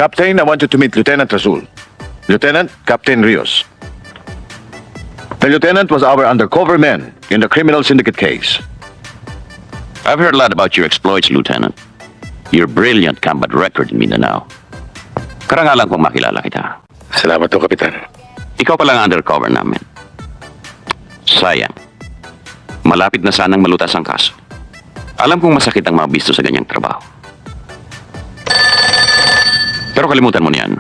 Captain, I want you to meet Lieutenant Rasul. Lieutenant, Captain Rios. The lieutenant was our undercover man in the criminal syndicate case. I've heard a lot about your exploits, Lieutenant. Your brilliant combat record in Mindanao. Karangalan kong makilala kita. Salamat to, Kapitan. Ikaw pala ang undercover namin. Sayang. Malapit na sanang malutas ang kaso. Alam kong masakit ang mabisto sa ganyang trabaho. Pero kalimutan mo niyan.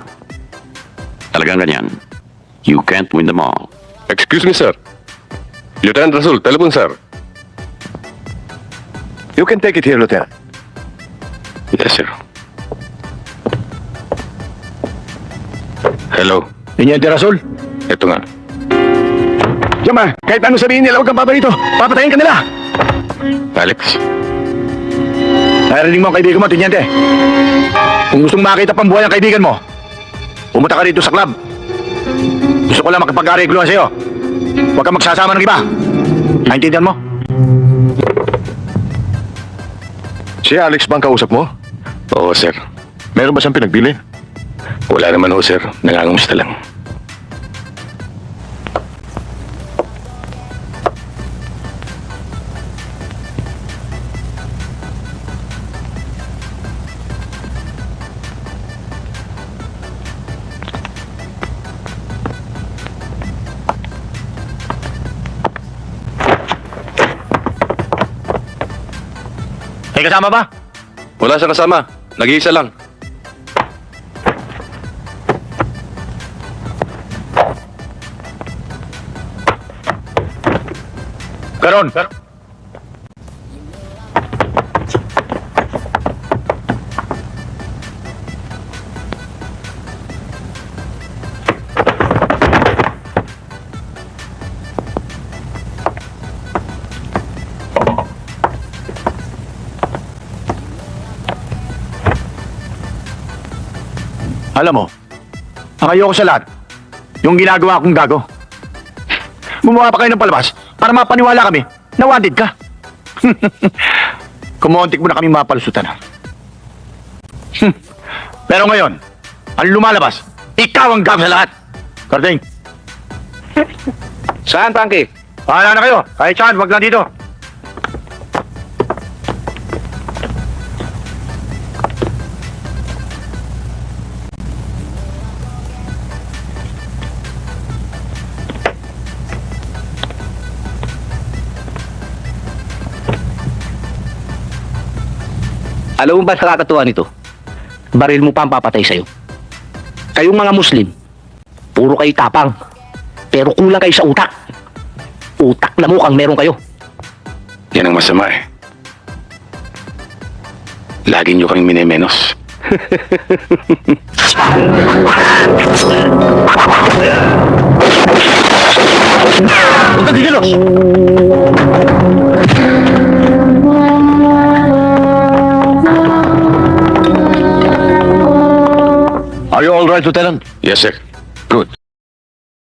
Talagang ganyan. You can't win them all. Excuse me, sir. Lieutenant Rasul, telephone, sir. You can take it here, Lieutenant. Yes, sir. Hello. Teniente Rasul? Ito nga. Yama, kahit ano sabihin nila, huwag kang paparito. Papatayin ka nila. Alex. Narinig mo ang kaibigan mo, Teniente. Kung gustong makita pang buhay ang kaibigan mo, pumunta ka rito sa club. Gusto ko lang makipag-aregluhan sa'yo. Huwag kang magsasama ng iba. Naintindihan mo? Si Alex bang kausap mo? Oo, sir. Meron ba siyang pinagbili? Wala naman ho, sir. Nangangamusta lang. May kasama ba? Wala siya kasama. Nag-iisa lang. Karon. Alam mo, ang ayoko sa lahat, yung ginagawa kong gago. Gumawa pa kayo ng palabas para mapaniwala kami na wanted ka. Kumontik mo na kami mapalusutan. Pero ngayon, ang lumalabas, ikaw ang gago sa lahat. Karding. Saan, Frankie? Pahala na kayo. Kahit saan, wag lang dito. Alam mo ba sa kakatuwa nito? Baril mo pa ang papatay sa'yo. Kayong mga Muslim, puro kayo tapang. Pero kulang kayo sa utak. Utak lamok ang meron kayo. Yan ang masama eh. Lagi niyo kaming minemenos. Huwag ka gigilos! Are you all right, Lieutenant? Yes, sir.